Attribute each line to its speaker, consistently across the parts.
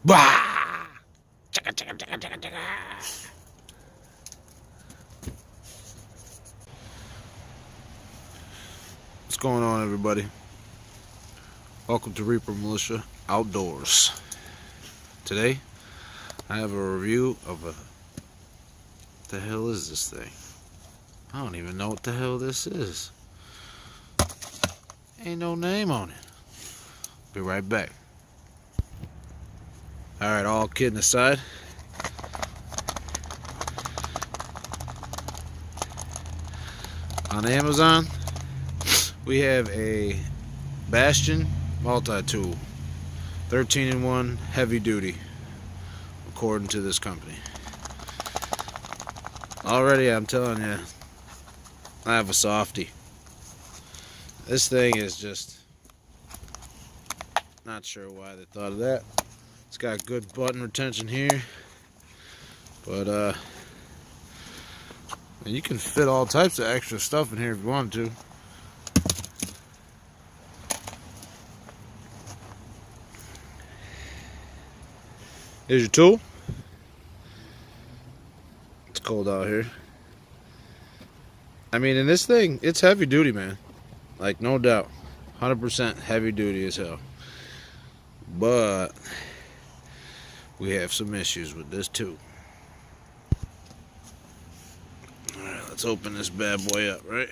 Speaker 1: Bah! Chicka, chicka, chicka, chicka, chicka. What's going on, everybody? Welcome to Reaper Militia Outdoors. Today, I have a review of a... What the hell is this thing? I don't even know what the hell this is. Ain't no name on it. Be right back. Alright, all kidding aside. On Amazon, we have a Bastion Multitool 13-in-1 heavy duty, according to this company. Already, I'm telling you, I have a softie. This thing is just not sure why they thought of that. It's got good button retention here, but and you can fit all types of extra stuff in here if you wanted to. Here's your tool. It's cold out here. I mean, in this thing, it's heavy duty, man. Like, no doubt. 100% heavy duty as hell. But we have some issues with this too. Alright, let's open this bad boy up, right?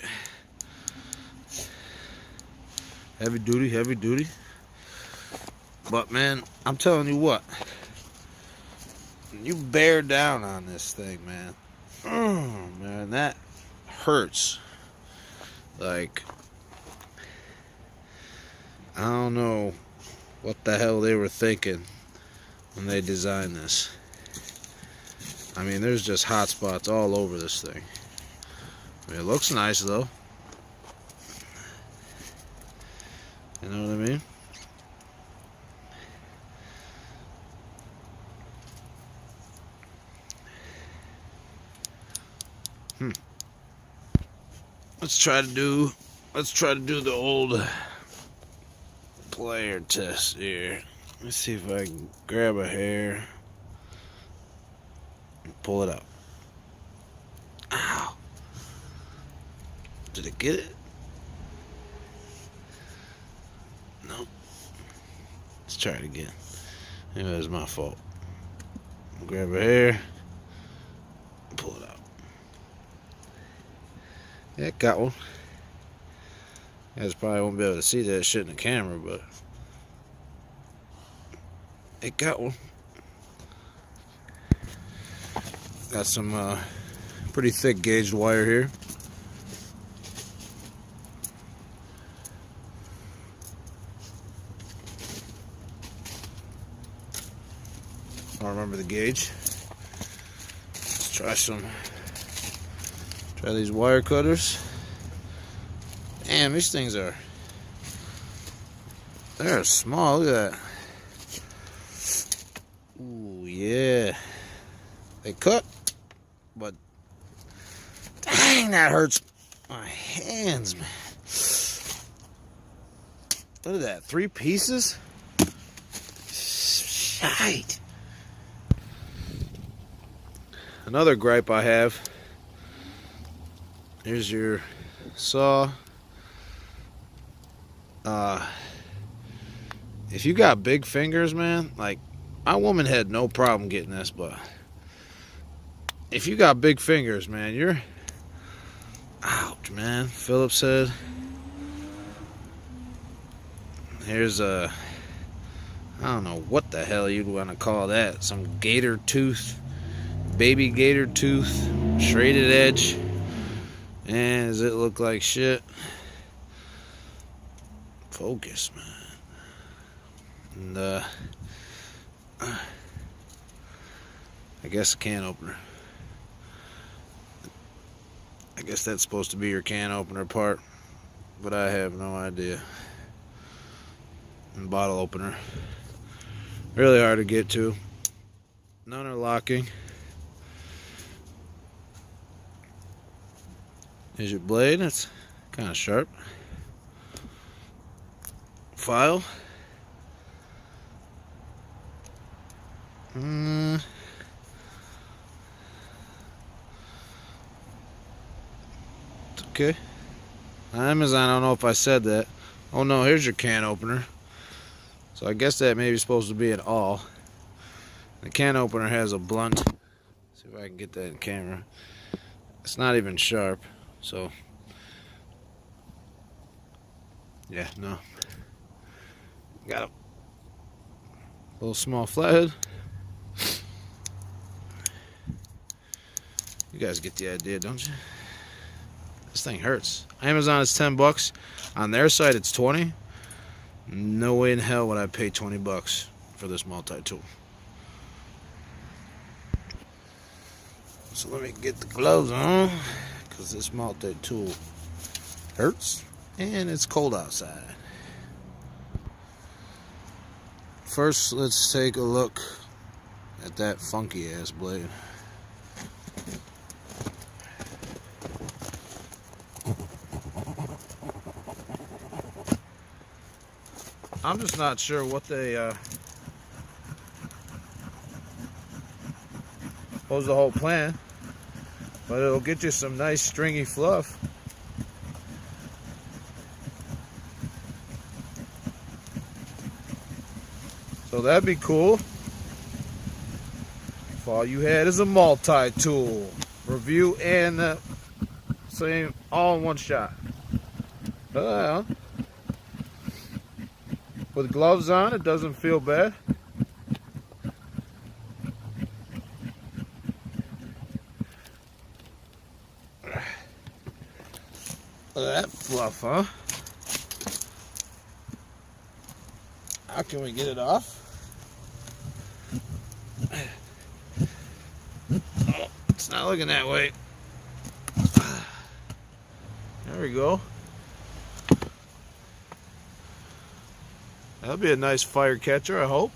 Speaker 1: Heavy duty, heavy duty. But man, I'm telling you what. You bear down on this thing, man. Oh, man, that hurts. Like, I don't know what the hell they were thinking when they designed this. I mean, there's just hot spots all over this thing. I mean, it looks nice though. You know what I mean? Let's try to do the old player test here. Let's see if I can grab a hair and pull it out. Ow. Did it get it? No. Let's try it again. Maybe that was my fault. Grab a hair and pull it out. Yeah, got one. You guys probably won't be able to see that shit in the camera, but it got one. Got some pretty thick gauged wire here. I don't remember the gauge. Let's try these wire cutters. Damn, these things they're small. Look at that. Ooh, yeah. They cut, but dang, that hurts my hands, man. Look at that, 3 pieces? Shite. Another gripe I have. Here's your saw. If you got big fingers, man, like, my woman had no problem getting this, but if you got big fingers, man, you're... Ouch, man. Phillips said. Here's a... I don't know what the hell you'd want to call that. Some gator tooth. Baby gator tooth. Shredded edge. And does it look like shit? Focus, man. And I guess a can opener. I guess that's supposed to be your can opener part, but I have no idea. And bottle opener. Really hard to get to. None are locking. Here's your blade. It's kind of sharp. File. Okay. Amazon, I don't know if I said that. Oh no, here's your can opener. So I guess that may be supposed to be an all. The can opener has a blunt. See if I can get that in camera. It's not even sharp, so yeah, no. Got a little small flathead. You guys get the idea, don't you? This thing hurts. Amazon is 10 bucks. On their site, it's 20. No way in hell would I pay 20 bucks for this multi-tool. So let me get the gloves on, because this multi-tool hurts and it's cold outside. First, let's take a look at that funky ass blade. I'm just not sure what they was the whole plan, but it'll get you some nice stringy fluff. So that'd be cool if all you had is a multi-tool review and same all in one shot. With gloves on, it doesn't feel bad. Look at that fluff, huh? How can we get it off? Oh, it's not looking that way. There we go. That'll be a nice fire catcher, I hope.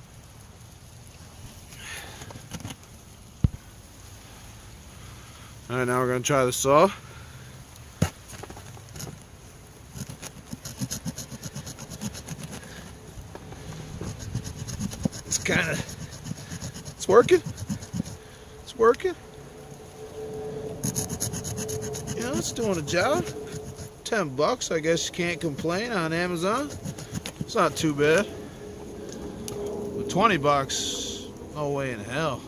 Speaker 1: Alright, now we're going to try the saw. It's working. It's working. You know, it's doing a job. 10 bucks, I guess you can't complain on Amazon. It's not too bad. With 20 bucks, no way in hell.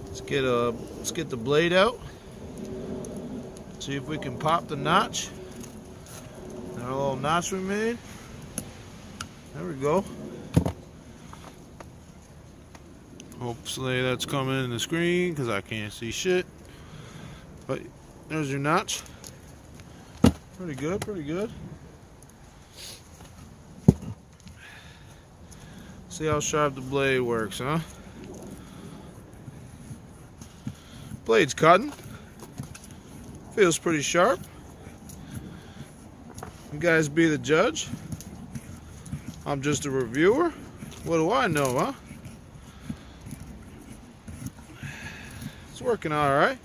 Speaker 1: Let's get the blade out. See if we can pop the notch. Our little notch we made. There we go. Hopefully that's coming in the screen because I can't see shit. But there's your notch. Pretty good, pretty good. See how sharp the blade works, huh? Blade's cutting. Feels pretty sharp. You guys be the judge. I'm just a reviewer. What do I know, huh? It's working all right.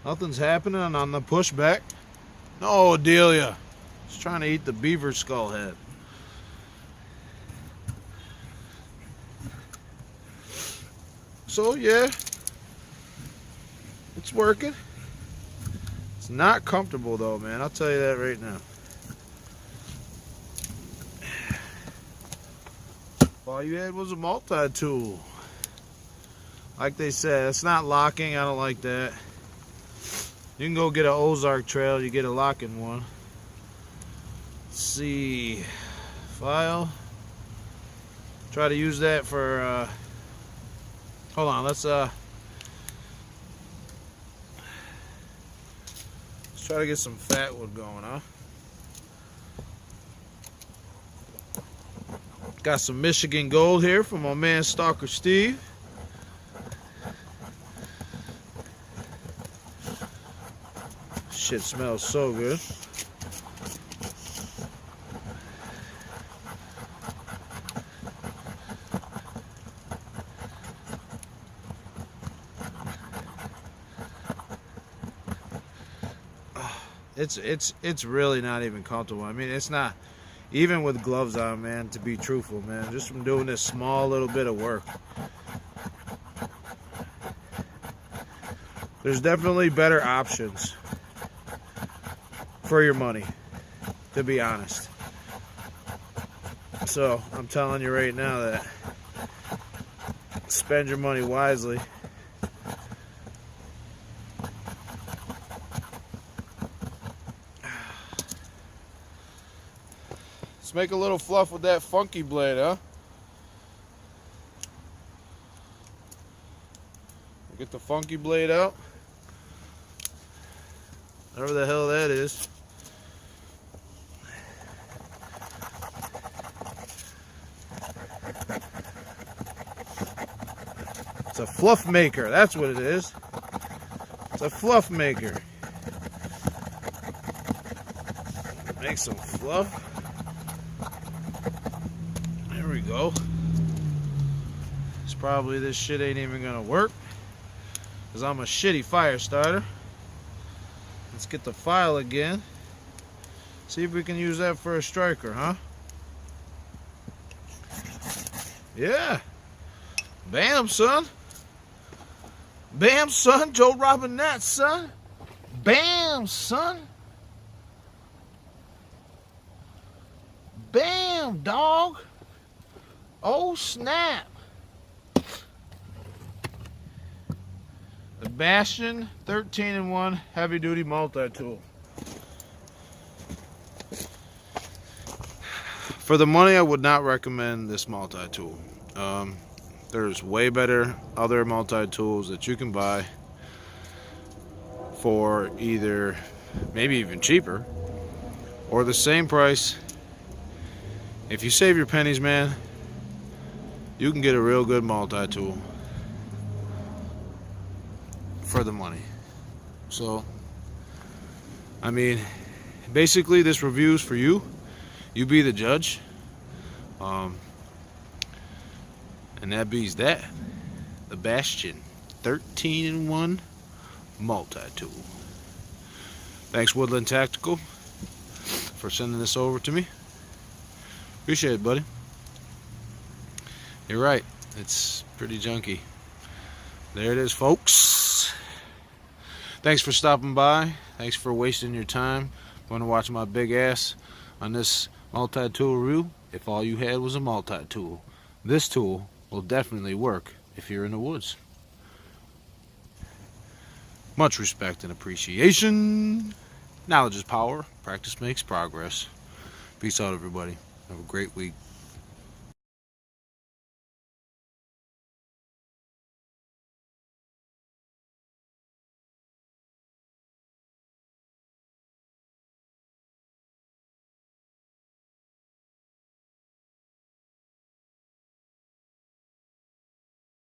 Speaker 1: Nothing's happening on the pushback. No, Delia. Just trying to eat the beaver skull head. So yeah, it's working. It's not comfortable though, man. I'll tell you that right now. All you had was a multi-tool. Like they said, it's not locking. I don't like that. You can go get an Ozark trail. You get a locking one. Let's see. File. Try to use that for... hold on. Let's try to get some fat wood going, huh? Got some Michigan gold here from my man Stalker Steve. Shit smells so good. It's really not even comfortable. I mean, it's not. even with gloves on, man, to be truthful, man, just from doing this small little bit of work. There's definitely better options for your money, to be honest. So I'm telling you right now that spend your money wisely. Let's make a little fluff with that funky blade, huh? Get the funky blade out. Whatever the hell that is. It's a fluff maker, that's what it is. It's a fluff maker. Make some fluff. There we go. It's probably this shit ain't even gonna work, because I'm a shitty fire starter. Let's get the file again. See if we can use that for a striker, huh? Yeah. Bam, son. Bam, son. Joe Robinette, son. Bam, son. Bam, dog. Oh, snap. The Bastion 13-in-1 heavy-duty multi-tool. For the money, I would not recommend this multi-tool. There's way better other multi-tools that you can buy for either maybe even cheaper or the same price. If you save your pennies, man, you can get a real good multi-tool for the money. So, I mean, basically this review is for you. You be the judge. And that beats that. The Bastion 13-in-1 multi-tool. Thanks, Woodland Tactical, for sending this over to me. Appreciate it, buddy. You're right. It's pretty junky. There it is, folks. Thanks for stopping by. Thanks for wasting your time going to watch my big ass on this multi-tool review. If all you had was a multi-tool, this tool will definitely work if you're in the woods. Much respect and appreciation. Knowledge is power. Practice makes progress. Peace out, everybody. Have a great week.